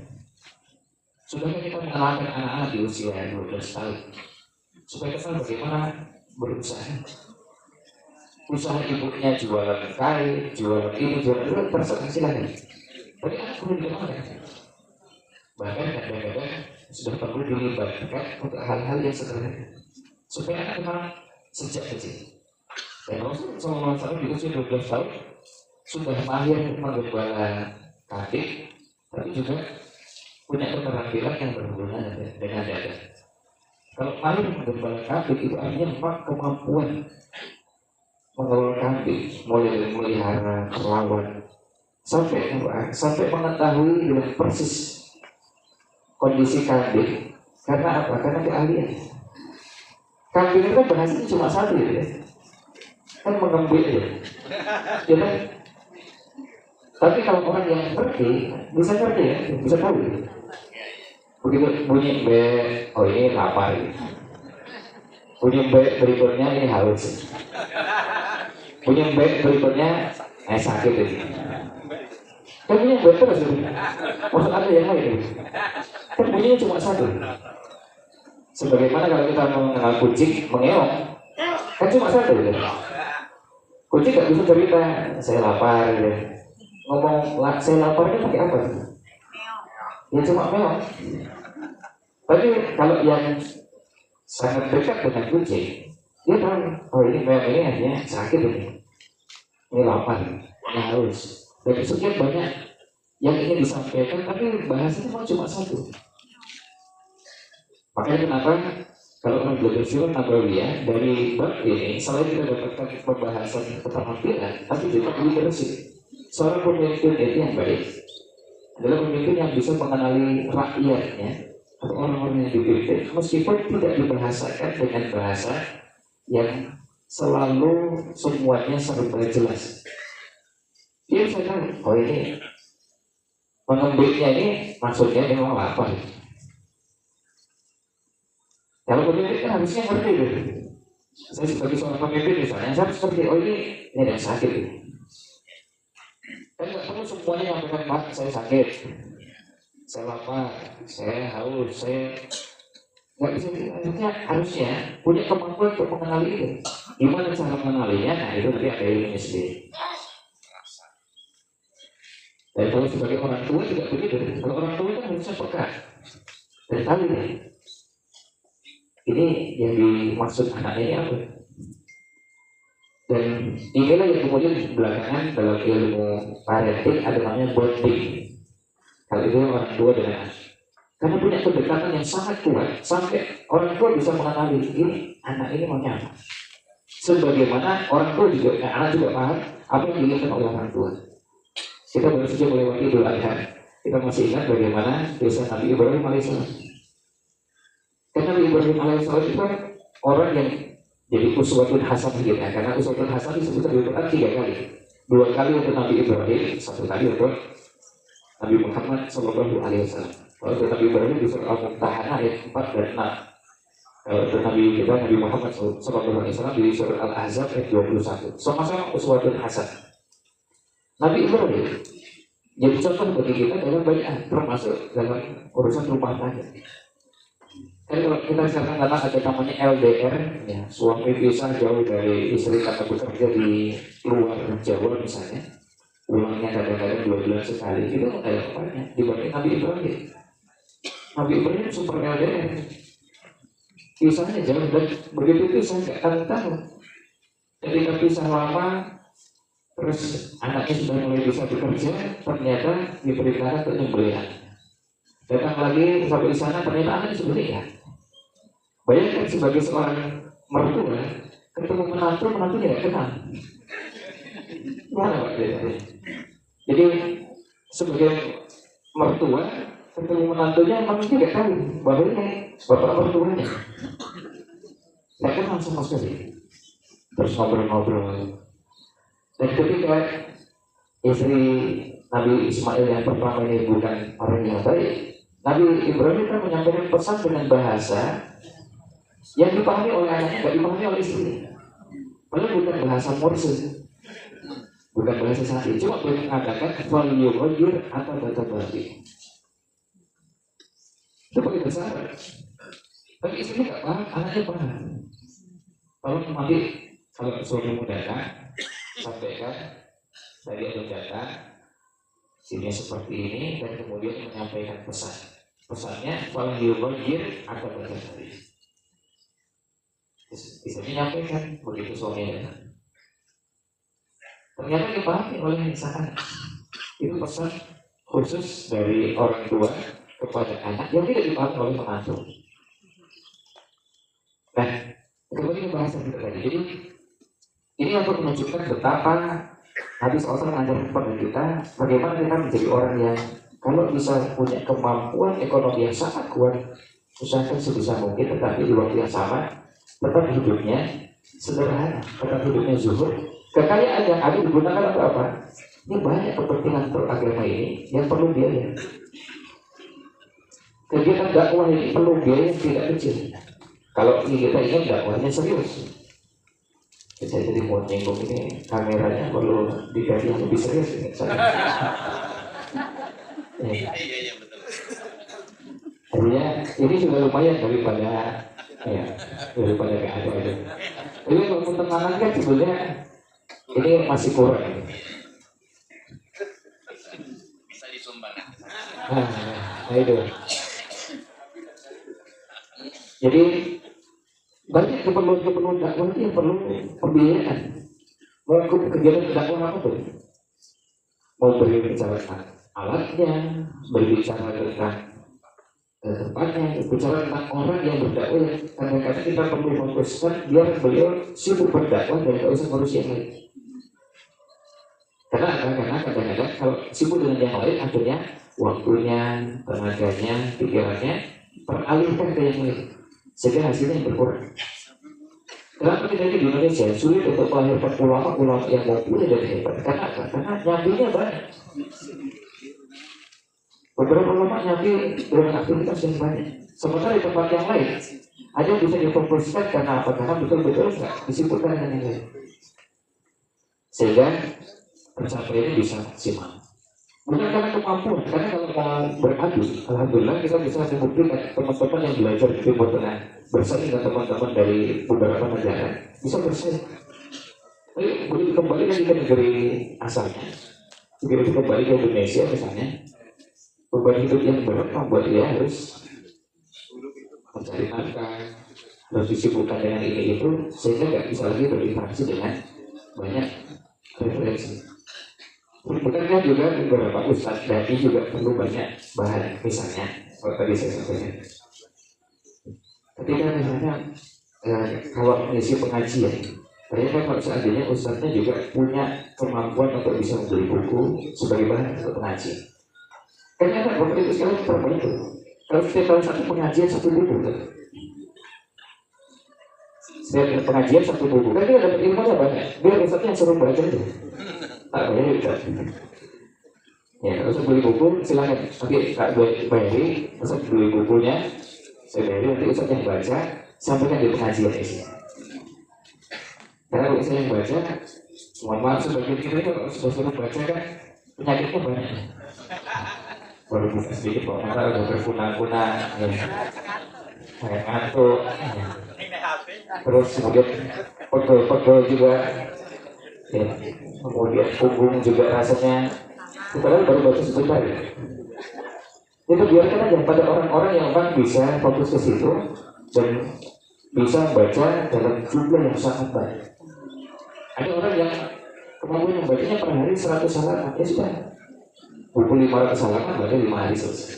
Sudahkah kita mengenalkan anak-anak di usia 12 tahun supaya kenal bagaimana berusaha? Usaha ibunya jualan kain, jualan ini, jualan itu, terserah silakan. Tapi anak perlu dikenalkan. Bahkan kadang-kadang sudah perlu dilibatkan untuk hal-hal yang sederhana supaya anak kenal sejak kecil. Dan Rasulullah SAW di usia 12 tahun sudah mahir menggembala kambing, tapi juga punya keterampilan yang berhubungan dengan dada. Kalau mahir menggembala kambing itu artinya kemampuan mengelola kambing, mulai melihara, merawat, sampai mengetahui dengan persis kondisi kambing. Karena apa? Karena keahlian. Kambing itu bahasanya cuma satu ya, kan mengembik ya. Ya kan? Tapi kalau orang yang ngerti, bisa ngerti ya, bisa tahu. Begitu bunyi be, oh ini lapar. Bunyi be berikutnya ini haus. Bunyi be berikutnya sakit ini. Kan bunyi be terus itu. Maksud ada yang lain. Kan bunyinya cuma satu. Sebagaimana kalau kita mengenal kucing mengeong, kan cuma satu gitu. Kucing gak bisa cerita, saya lapar gitu. Ngomong saya lapar itu pakai apa? Ya cuma meong. Tapi kalau yang sangat dekat dengan kucing, dia tahu, oh ini meong ini hanya sakit ini lapar, ini haus. Dan sekian banyak yang ingin disampaikan, tapi bahasanya cuma satu. Makanya kenapa kalau orang belajar sirah nabawiyah dari bab ini, selain kita dapatkan pembahasan keterampilan, tapi juga leadership. Seorang pemimpin itu yang baik adalah pemimpin yang bisa mengenali rakyatnya atau orang-orang yang dipimpin, meskipun tidak dibahasakan dengan bahasa yang selalu semuanya serba jelas. Dia bisa tahu, oh ini pengembiknya ini maksudnya memang lapar. Kalau pemimpin kan harusnya ngerti gitu. Saya sebagai seorang pemimpin misalnya, saya harus ngerti, oh ini ada sakit ini. Kan nggak perlu semuanya nyampaikan, Pak, saya sakit, saya lapar, saya haus, saya nggak bisa. Artinya harusnya punya kemampuan untuk mengenali itu. Gimana cara mengenalinya? Nah itu nanti ada ilmunya sendiri. Dan kalau sebagai orang tua juga begitu. Kalau orang tua kan harusnya peka dan tahu ini yang dimaksud anak ini apa. Dan inilah yang kemudian belakangan dalam ilmu parenting ada namanya bonding. Kalau itu orang tua dengan anak, karena punya kedekatan yang sangat kuat sampai orang tua bisa mengenali ini anak ini maunya apa. Sebagaimana orang tua juga, anak juga paham apa yang diinginkan oleh orang tua. Kita baru saja melewati Idul Adha, kita masih ingat bagaimana kisah Nabi Ibrahim alaihissalam. Karena Nabi Ibrahim alaihissalam itu kan orang yang jadi uswatun hasanah kita, karena uswatun hasanah disebutkan di Al-Quran 3 kali. 2 kali untuk Nabi Ibrahim, 1 kali untuk Nabi Muhammad SAW. Kalau untuk Nabi Ibrahim di surah Al-Mumtahanah ayat 4 dan 6. Kalau untuk Nabi kita Nabi Muhammad SAW di surah Al-Ahzab ayat 21. Sama-sama uswatun hasanah. Nabi Ibrahim jadi contoh bagi kita dalam banyak hal, termasuk dalam urusan rumah tangga. Kan kalau kita sekarang karena ada namanya LDR, ya, suami pisah jauh dari istri karena bekerja di luar Jawa misalnya, pulangnya kadang-kadang 2 bulan sekali, itu kayak apanya dibanding Nabi Ibrahim. Nabi Ibrahim super LDR, pisahnya jauh dan begitu pisah nggak tahu. Ketika pisah lama, terus anaknya sudah mulai bisa bekerja, ternyata diperintahkan untuk nyembelihan. Datang lagi sampai di sana, ternyata anaknya sudah nikah. Bayangkan sebagai seorang mertua ketemu menantunya nggak kenal. Gimana Pak? Jadi sebagai mertua ketemu menantunya memang dia nggak tahu bahwa ini bapak mertuanya. Nggak kenal sama sekali. Terus ngobrol-ngobrol. Dan ketika istri Nabi Ismail yang pertama ini bukan orang yang baik, Nabi Ibrahim kan menyampaikan pesan dengan bahasa yang dipahami oleh anaknya, tidak dipahami oleh istri. Padahal bukan bahasa Morse, bukan bahasa Sandi, cuma boleh mengatakan value atau data berarti. Itu pakai bahasa Arab. Tapi istrinya nggak paham, anaknya paham. Kalau nanti kalau suamimu datang, sampaikan tadi ada datang, sini seperti ini, dan kemudian menyampaikan pesan. Pesannya kalau yughayyir akan berkali. Istrinya menyampaikan begitu suaminya datang. Ternyata dipahami oleh misalkan itu pesan khusus dari orang tua kepada anak yang tidak dipahami oleh menantu. Nah, kembali ke bahasan kita tadi. Jadi ini untuk menunjukkan betapa Nabi SAW mengajarkan kepada kita bagaimana kita menjadi orang yang kalau bisa punya kemampuan ekonomi yang sangat kuat, usahakan sebisa mungkin, tetapi di waktu yang sama tetap hidupnya sederhana, tetap hidupnya zuhud. Kekayaan yang ada digunakan untuk apa? Ini banyak kepentingan beragama ini yang perlu biaya. Kegiatan dakwah ini perlu biaya yang tidak kecil. Kalau kita ingin dakwahnya serius, saya jadi mau nyinggung ini kameranya perlu diganti yang lebih serius ini. Iya betul. Artinya ini juga lumayan daripada daripada kayak ada itu. Jadi kalau pertengahan kan sebenarnya ini masih kurang. Bisa disumbang. Nah itu. Jadi banyak keperluan dakwah yang perlu pembiayaan. Melakukan kegiatan dakwah apa tuh? Mau berbicara tentang alatnya, berbicara tentang tempatnya, berbicara tentang orang yang berdakwah. Kadang-kadang kita perlu fokuskan biar beliau sibuk berdakwah dan tidak usah ngurus yang lain. Karena kadang-kadang kalau sibuk dengan yang lain, akhirnya waktunya, tenaganya, pikirannya teralihkan ke yang lain, sehingga hasilnya yang berkurang. Kenapa kita di Indonesia sulit untuk melahirkan ulama-ulama yang mumpuni dan hebat? Karena apa? Karena nyambinya banyak. Beberapa ulama nyambi dengan aktivitas yang banyak. Sementara di tempat yang lain hanya bisa difokuskan karena apa? Karena betul-betul nggak disibukkan dengan yang lain. Sehingga pencapaiannya bisa maksimal. Bukan karena kemampuan, karena kalau mau beradu, alhamdulillah kita bisa membuktikan teman-teman yang belajar di Timur Tengah bersaing dengan teman-teman dari beberapa negara bisa bersaing. Tapi begitu kembali lagi ke negeri asalnya, begitu kembali ke Indonesia misalnya, beban hidup yang berat membuat dia harus mencari nafkah, harus disibukkan dengan ini itu, sehingga nggak bisa lagi berinteraksi dengan banyak referensi. Bukankah juga beberapa ustadz dai juga perlu banyak bahan, misalnya kalau tadi saya sampaikan ketika misalnya kalau mengisi pengajian, ternyata kalau seandainya ustadznya juga punya kemampuan untuk bisa membeli buku sebagai bahan untuk pengajian. Ternyata bapak itu sekarang berapa itu? Kalau setiap kali satu pengajian satu buku, setiap pengajian satu buku, kan dia dapat ilmunya banyak. Biar ustadznya yang suruh baca itu. Tak boleh juga. Ya, kalau beli buku silakan. Nanti tak bayari, Ustaz beli bukunya, saya bayari nanti Ustaz yang baca, sampaikan di pengajian isinya. Karena kalau saya yang baca, mohon maaf sebagian kita kalau sudah baca kan penyakitnya banyak. Baru buka sedikit, kalau mata udah berkunang-kunang, kayak ngantuk, terus kemudian pegel-pegel juga. Ya, kemudian punggung juga rasanya, padahal baru baca sebentar ya. Itu biarkan aja pada orang-orang yang memang bisa fokus ke situ dan bisa baca dalam jumlah yang sangat banyak. Ada orang yang kemampuan membacanya per hari 100 halaman, ya sudah, buku 500 halaman baca 5 hari selesai.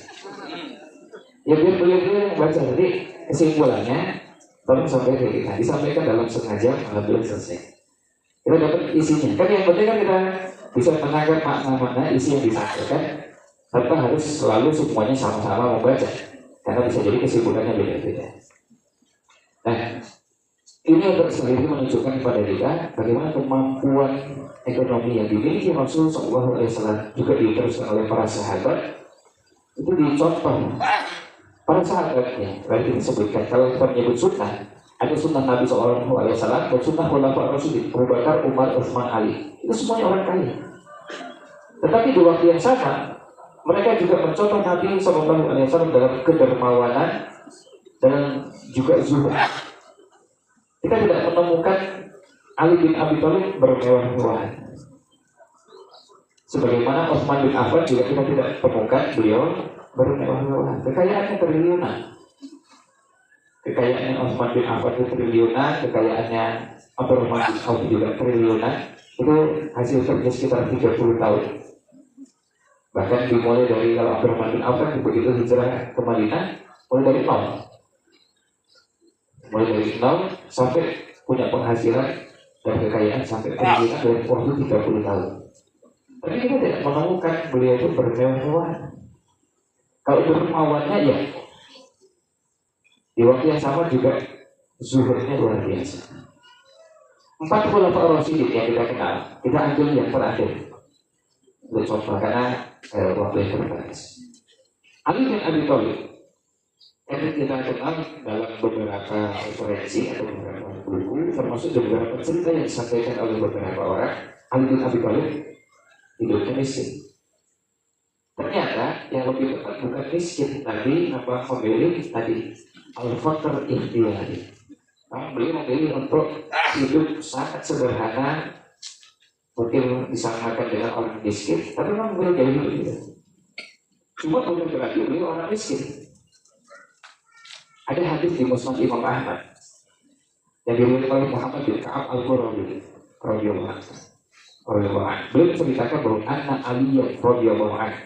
Ya biar beliau-beliau yang baca, jadi kesimpulannya tolong sampai kayak kita disampaikan dalam setengah jam, alhamdulillah selesai. Kita dapat isinya. Kan yang penting kan kita bisa menangkap makna-makna isi yang disampaikan tanpa harus selalu semuanya sama-sama membaca. Karena bisa jadi kesibukannya beda-beda. Nah, ini untuk sekali lagi menunjukkan kepada kita bagaimana kemampuan ekonomi yang dimiliki Rasulullah SAW juga diteruskan oleh para sahabat. Itu dicontoh para sahabatnya. Berarti disebutkan kalau kita menyebut sunnah, ada sunnah Nabi SAW dan sunnah Khulafaur Rasyidin, Abu Bakar, Umar, Utsman, Ali. Itu semuanya orang kaya. Tetapi di waktu yang sama, Mereka juga mencontoh Nabi SAW dalam kedermawanan dan juga zuhud. Kita tidak menemukan Ali bin Abi Thalib bermewah-mewahan. Sebagaimana Utsman bin Affan juga kita tidak temukan beliau bermewah-mewahan. Kekayaannya triliunan. Kekayaannya Utsman bin Affan itu triliunan, kekayaannya Abdurrahman bin Auf juga triliunan. Itu hasil kerja sekitar 30 tahun. Bahkan dimulai dari kalau Abdurrahman bin Auf kan begitu hijrah ke Madinah, mulai dari nol. Mulai dari nol sampai punya penghasilan dan kekayaan sampai triliunan dalam waktu 30 tahun. Tapi kita tidak menemukan beliau itu bermewah-mewahan. Kalau dermawannya ya di waktu yang sama juga zuhudnya luar biasa. 4 khulafaur rasyidin yang kita kenal, kita ambil yang terakhir untuk contoh karena waktu yang terbatas. Ali bin Abi Thalib yang kita kenal dalam beberapa referensi atau beberapa buku, termasuk beberapa cerita yang disampaikan oleh beberapa orang. Ali bin Abi Thalib hidupnya miskin. Ternyata yang lebih tepat bukan miskin tadi, apa memilih tadi al-faqr ikhtiyari. Beliau memilih untuk hidup sangat sederhana, mungkin disamakan dengan orang miskin, tapi memang beliau jadi hidup itu. Cuma bukan berarti beliau orang miskin. Ada hadis di Musnad Imam Ahmad yang diriwayatkan oleh Muhammad bin Ka'ab al-Qurazi radhiyallahu anhu. Beliau menceritakan bahwa anak Ali radhiyallahu anhu,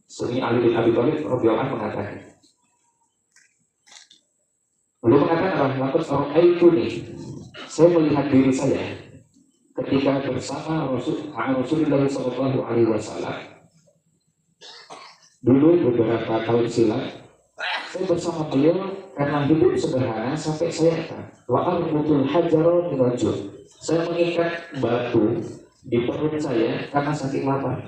Sunni Ali bin Abi Thalib radhiyallahu anhu mengatakan, beliau mengatakan nih, saya melihat diri saya ketika bersama Rasulullah Sallallahu Alaihi Wasallam. Dulu beberapa tahun silam, saya bersama beliau karena hidup sederhana sampai saya wa'arbutul hajarul min wajh. Saya mengikat batu di perut saya karena saking lapar.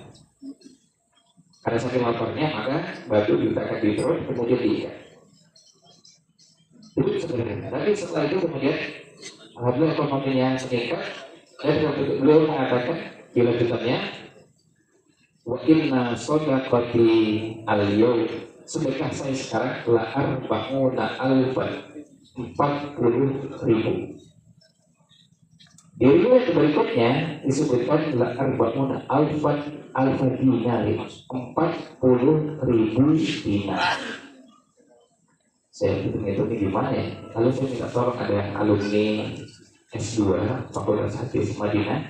Karena saking laparnya maka batu diletakkan di perut kemudian diikat. Itu sederhana. Tapi setelah itu kemudian alhamdulillah ekonominya meningkat. Dan beliau mengatakan di lanjutannya, wa inna shadaqati al-yawm, sedekah saya sekarang la arba'una alfan, 40.000. Di riwayat berikutnya disebutkan la arba'una alfan dinar, 40.000 dinar. Saya hitung-hitung gimana ya? Lalu saya minta tolong ada alumni S2 Fakultas Hadis Madinah,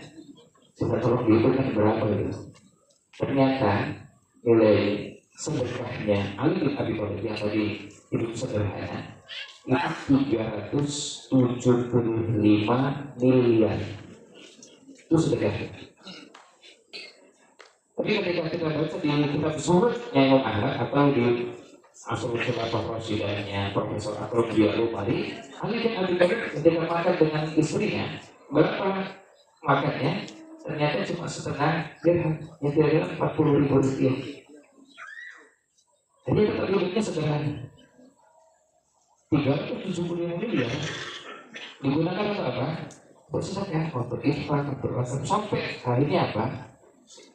saya tolong dihitungkan berapa gitu. Ternyata nilai sedekahnya Ali bin Abi Thalib yang tadi hidup sederhana itu 375 miliar. Itu sedekahnya. Tapi ketika kita baca di kitab Zuhudnya Imam Ahmad atau di Asrul Khilafah Rasyidahnya Profesor Akram Al-Umari, Ali bin Abi Thalib ketika makan dengan istrinya, berapa makannya? Ternyata cuma setengah dirham, yang kira-kira 40.000 rupiah. Jadi tetap hidupnya sederhana. 375 miliar digunakan untuk apa? Untuk sedekah, untuk infak, untuk rasul. Sampai hari ini apa?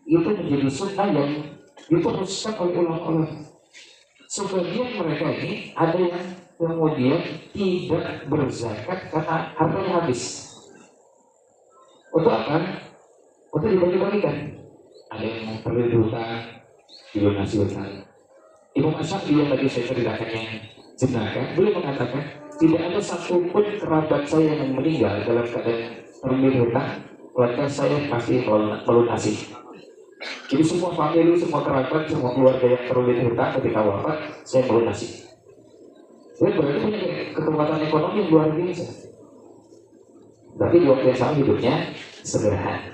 Itu menjadi sunnah yang diteruskan oleh ulama-ulama. Sebagian mereka ini ada yang kemudian tidak berzakat karena hartanya habis. Untuk apa? Untuk dibagi-bagikan. Ada yang perlu dihutang, dilunasi hutang. Imam Asy-Syafi'i yang tadi saya ceritakan yang jenaka, beliau mengatakan tidak ada satupun kerabat saya yang meninggal dalam keadaan terlilit hutang, maka saya pasti melunasi. Jadi semua famili, semua kerabat, semua keluarga yang terlilit hutang ketika wafat, saya melunasi. Jadi berarti punya kekuatan ekonomi yang luar biasa. Tapi di waktu yang sama hidupnya sederhana.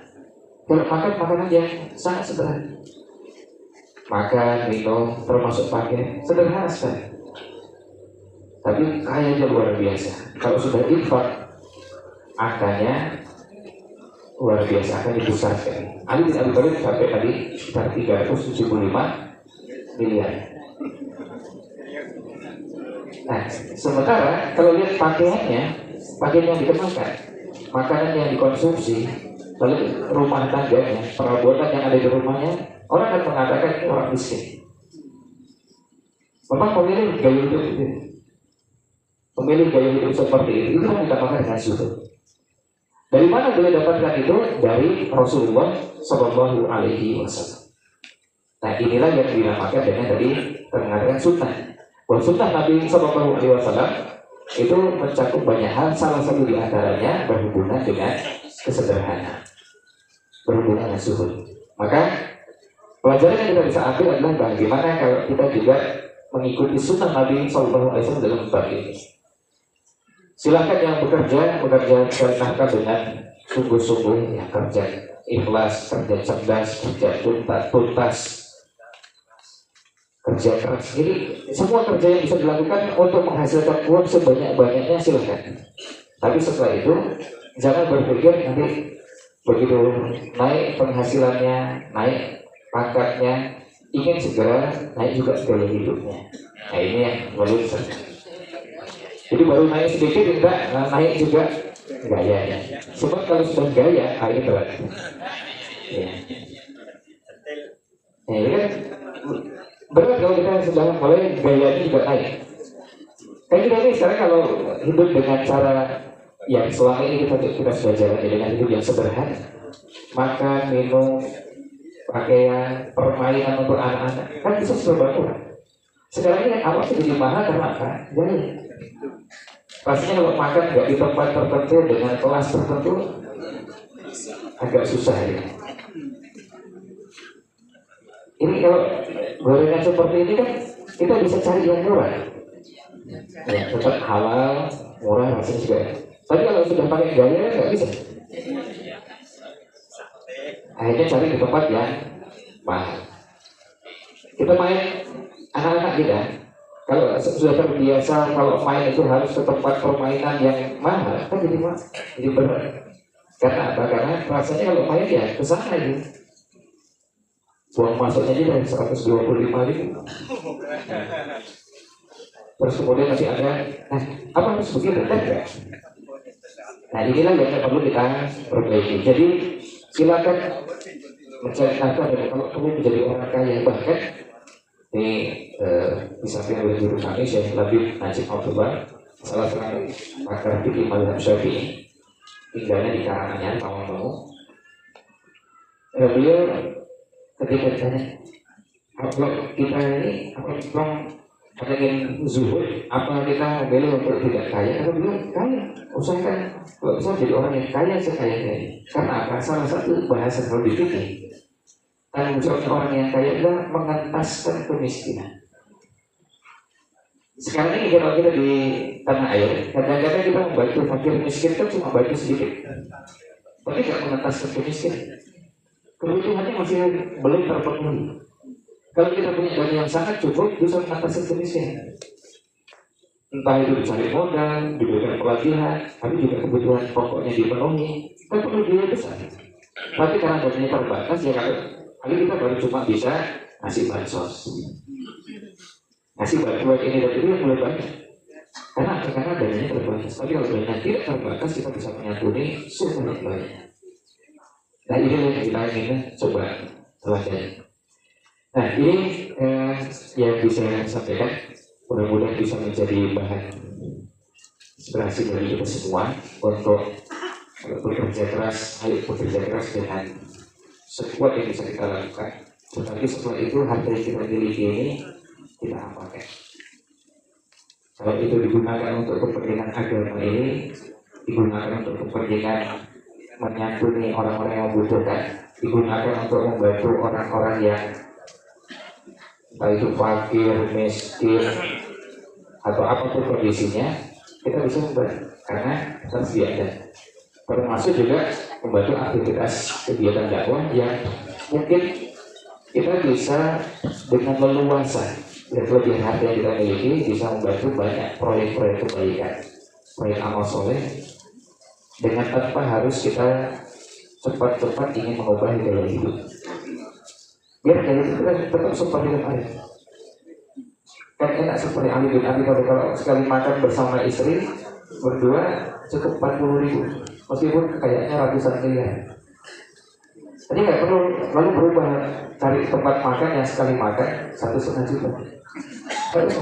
Kalau makan makanan yang sangat sederhana, makan, minum, termasuk pakai sederhana sekali. Tapi kayanya luar biasa. Kalau sudah infak, angkanya luar biasa, akan dibesarkan. Ali bin Abi Thalib sampai tadi sekitar 375 miliar. Nah, sementara kalau lihat pakaiannya, pakaian yang dikenakan, makanan yang dikonsumsi, lalu rumah tangganya, perabotan yang ada di rumahnya, Orang akan mengatakan ini orang miskin. Memang pemilih gaya hidup itu, pemilih gaya hidup seperti itu yang dinamakan dengan zuhud. Dari mana boleh dapatkan itu? Dari Rasulullah Shallallahu Alaihi Wasallam. Nah inilah yang dinamakan dengan tadi mengatakan sunnah. Bahwa sunnah Nabi Shallallahu Alaihi Wasallam itu mencakup banyak hal. Salah satu di antaranya berhubungan dengan kesederhanaan, berhubungan dengan zuhud. Maka pelajaran yang kita bisa ambil adalah bagaimana kalau kita juga mengikuti sunnah Nabi Shallallahu Alaihi Wasallam dalam bab ini. Silakan yang bekerja nafkah dengan sungguh-sungguh, ya, kerja ikhlas, kerja cerdas, kerja tuntas, kerja keras. Jadi semua kerja yang bisa dilakukan untuk menghasilkan uang sebanyak-banyaknya silakan. Tapi setelah itu jangan berpikir nanti begitu naik penghasilannya, naik pangkatnya, ingin segera naik juga gaya hidupnya. Nah ini yang belum selesai. Jadi baru naik sedikit tidak naik juga gayanya. Sebab kalau sudah gaya, ini berat. Ya. Nah, ini kan berat kalau kita sudah mulai gayanya juga naik. Kayak kita ini sekarang kalau hidup dengan cara yang selama ini kita sudah jalan dengan hidup yang sederhana, makan, minum, pakaian, permainan untuk anak-anak, kan bisa sudah berkurang. Sekarang ini awal jadi mahal karena apa? Gaya. Pastinya kalau makan nggak di tempat tertentu dengan kelas tertentu agak susah ya. Ini kalau gorengan seperti ini kan kita bisa cari yang murah, ya, tetap halal, murah rasanya juga. Tapi kalau sudah pakai gaya nggak bisa. Akhirnya cari di tempat yang mahal. Kita main anak-anak kita. Kalau sudah terbiasa kalau main itu harus ke tempat permainan yang mahal, kan jadi berat. Karena apa? Karena rasanya kalau main ya kesana gitu. Uang masuknya aja dari 125.000. Terus kemudian nanti ada, apa harus begitu? Enggak. Nah inilah yang perlu kita perbaiki. Jadi silakan mencari nafkah dan kalau kamu menjadi orang kaya bahkan ini disampaikan oleh guru kami Syekh Labib Najib Abdullah, salah seorang pakar fikih mazhab Syafi'i, tinggalnya di Karanganyar, Tawangmangu. Beliau ketika ditanya, kalau kita ini apa ingin zuhud, apa kita memilih untuk tidak kaya? Kalau beliau kaya, usahakan kalau bisa jadi orang yang kaya sekaya-kaya. Karena apa? Salah satu bahasa kalau di fikih, tanggung jawab orang yang kaya adalah mengentaskan kemiskinan. Sekarang ini kalau kita di tanah air, kadang-kadang kita membantu fakir miskin kan cuma bantu sedikit, tapi tidak mengentaskan kemiskinan. Kebutuhannya masih belum terpenuhi. Kalau kita punya dana yang sangat cukup, bisa mengatasi kemiskinan. Entah itu dicari modal, diberikan pelatihan, tapi juga kebutuhan pokoknya dipenuhi. Kan perlu biaya besar. Tapi karena dananya terbatas, ya kali kita baru cuma bisa ngasih bansos, ngasih bantuan ini dan itu yang mulai banyak. Karena dananya terbatas. Tapi kalau dananya tidak terbatas, kita bisa menyantuni sebanyak-banyaknya. Nah ini yang kita ingin coba pelajari. Nah ini yang bisa saya sampaikan, mudah-mudahan bisa menjadi bahan inspirasi bagi kita semua untuk bekerja keras, ayo bekerja keras dengan sekuat yang bisa kita lakukan. Tetapi setelah itu harta yang kita miliki ini kita amalkan. Kalau itu digunakan untuk kepentingan agama ini, digunakan untuk kepentingan menyantuni orang-orang yang membutuhkan, digunakan untuk membantu orang-orang yang entah itu fakir, miskin, atau apapun kondisinya, kita bisa membantu karena tersedia. Termasuk juga membantu aktivitas kegiatan dakwah yang mungkin kita bisa dengan leluasa dan kelebihan harta yang kita miliki bisa membantu banyak proyek-proyek kebaikan, proyek amal soleh dengan tanpa harus kita cepat-cepat ingin mengubah gaya hidup. Biar gaya hidup kita tetap seperti yang ada. Kan enak seperti Ali bin Abi Thalib kalau sekali makan bersama istri berdua cukup 40.000, meskipun kayaknya ratusan miliar. Jadi nggak perlu lalu berubah, cari tempat makan yang sekali makan 1,5 juta. Harus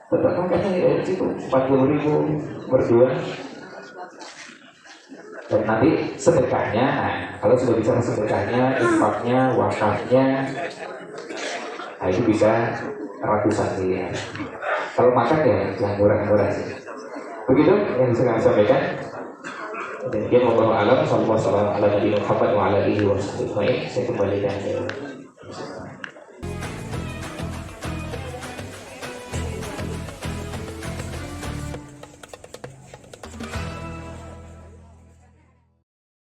tempat makannya ya itu 40.000 berdua. Dan nanti sedekahnya, nah, kalau sudah bicara sedekahnya, infaknya, wakafnya, nah itu bisa ratusan miliar. Kalau makan ya yang murah-murah sih. Begitu yang bisa kami sampaikan. Demikian wallahu a'lam. Sallallahu alaihi wa sallam ala nabiyina Muhammad wa ala alihi wa sahbihi. Saya kembalikan.